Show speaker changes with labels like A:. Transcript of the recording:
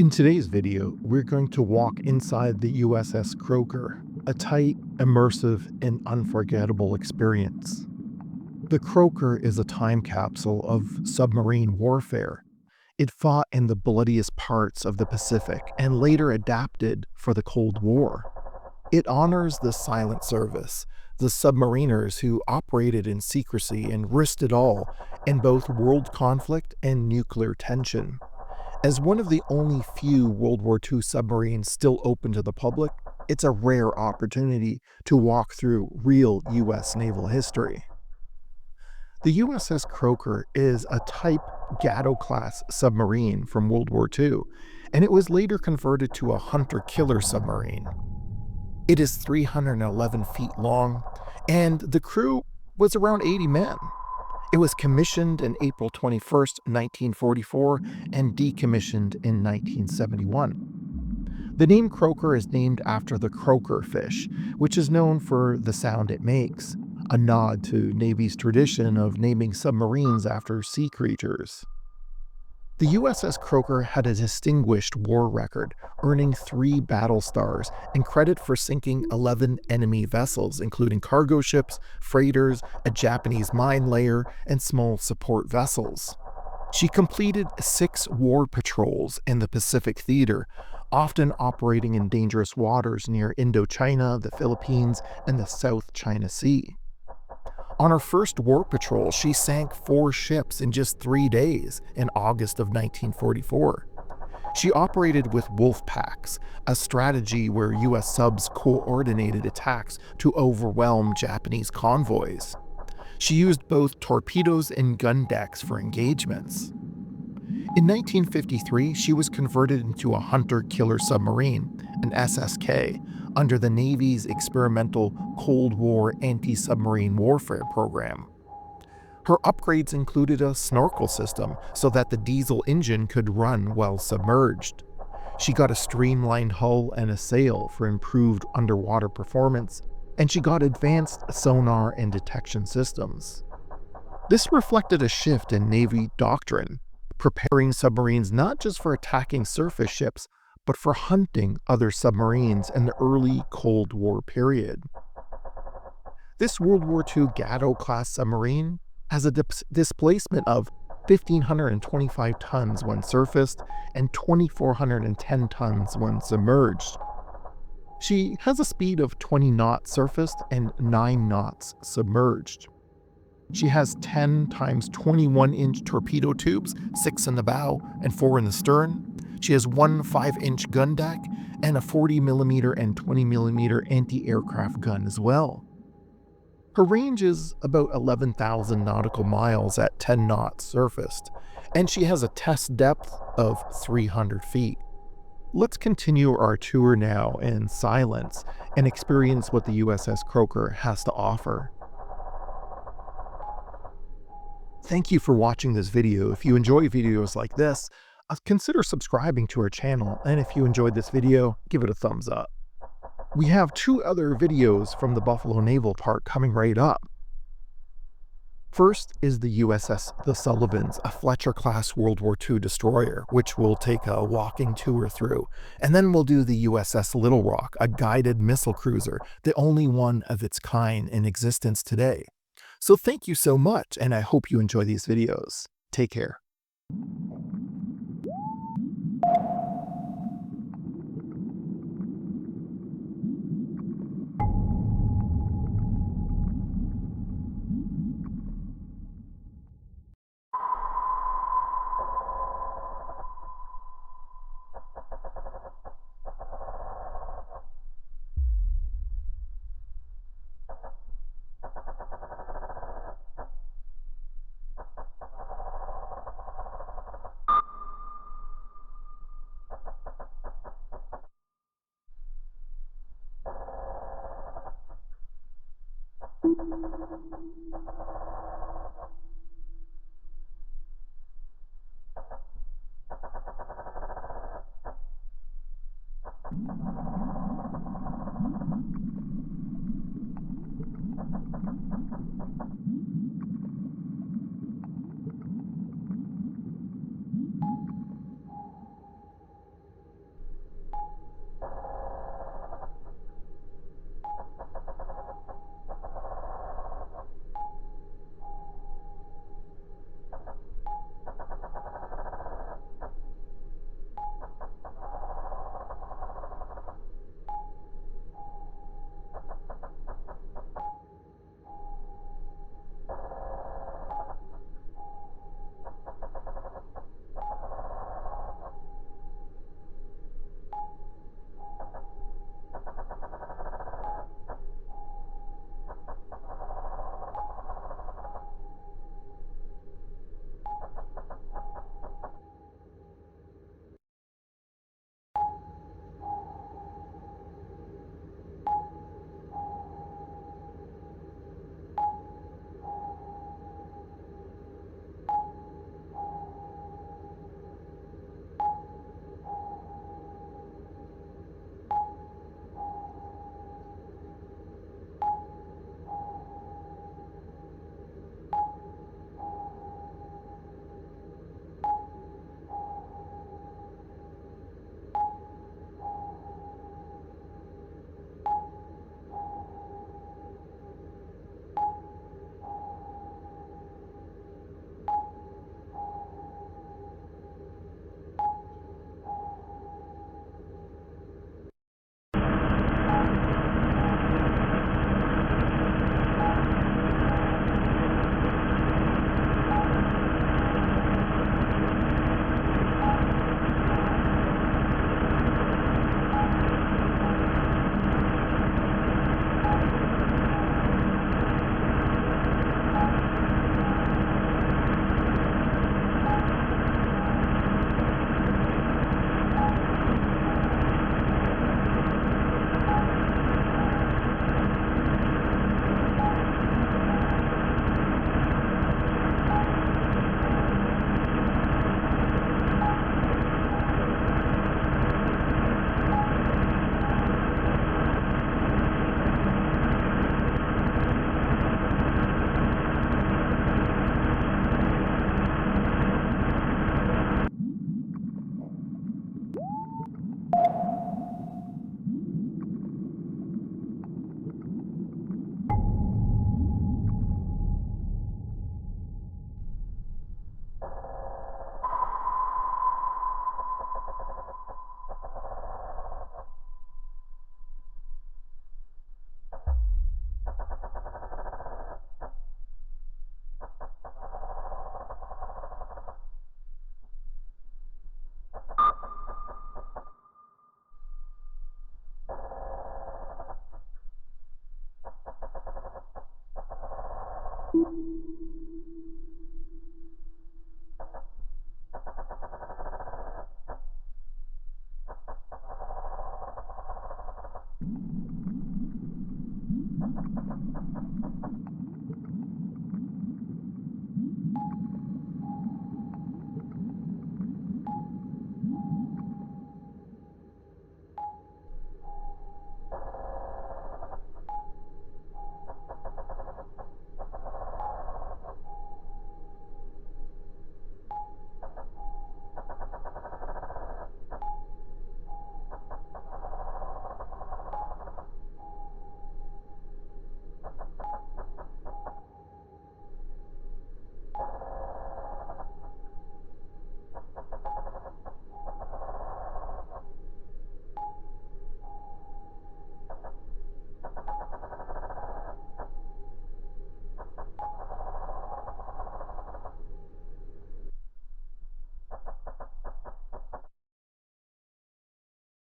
A: In today's video, we're going to walk inside the USS Croaker, a tight, immersive, and unforgettable experience. The Croaker is a time capsule of submarine warfare. It fought in the bloodiest parts of the Pacific and later adapted for the Cold War. It honors the silent service, the submariners who operated in secrecy and risked it all in both world conflict and nuclear tension. As one of the only few World War II submarines still open to the public, it's a rare opportunity to walk through real U.S. naval history. The USS Croaker is a Type Gato-class submarine from World War II, and it was later converted to a hunter-killer submarine. It is 311 feet long, and the crew was around 80 men. It was commissioned in April 21st, 1944, and decommissioned in 1971. The name Croaker is named after the croaker fish, which is known for the sound it makes, a nod to Navy's tradition of naming submarines after sea creatures. The USS Croaker had a distinguished war record, earning 3 battle stars and credit for sinking 11 enemy vessels, including cargo ships, freighters, a Japanese mine layer, and small support vessels. She completed 6 war patrols in the Pacific theater, often operating in dangerous waters near Indochina, the Philippines, and the South China Sea. On her first war patrol, she sank 4 ships in just 3 days in August of 1944. She operated with wolf packs, a strategy where U.S. subs coordinated attacks to overwhelm Japanese convoys. She used both torpedoes and gun decks for engagements. In 1953, she was converted into a hunter-killer submarine, an SSK, under the Navy's experimental Cold War anti-submarine warfare program. Her upgrades included a snorkel system so that the diesel engine could run while submerged. She got a streamlined hull and a sail for improved underwater performance, and she got advanced sonar and detection systems. This reflected a shift in Navy doctrine, preparing submarines not just for attacking surface ships, but for hunting other submarines in the early Cold War period. This World War II Gato-class submarine has a displacement of 1,525 tons when surfaced and 2,410 tons when submerged. She has a speed of 20 knots surfaced and 9 knots submerged. She has 10 times 21-inch torpedo tubes, 6 in the bow and 4 in the stern. She has 1 5-inch gun deck and a 40mm and 20mm anti-aircraft gun as well. Her range is about 11,000 nautical miles at 10 knots surfaced, and she has a test depth of 300 feet. Let's continue our tour now in silence and experience what the USS Croaker has to offer. Thank you for watching this video. If you enjoy videos like this, consider subscribing to our channel, and if you enjoyed this video, give it a thumbs up. We have 2 other videos from the Buffalo Naval Park coming right up. First is the USS The Sullivans, a Fletcher-class World War II destroyer, which we'll take a walking tour through. And then we'll do the USS Little Rock, a guided missile cruiser, the only one of its kind in existence today. So thank you so much, and I hope you enjoy these videos. Take care.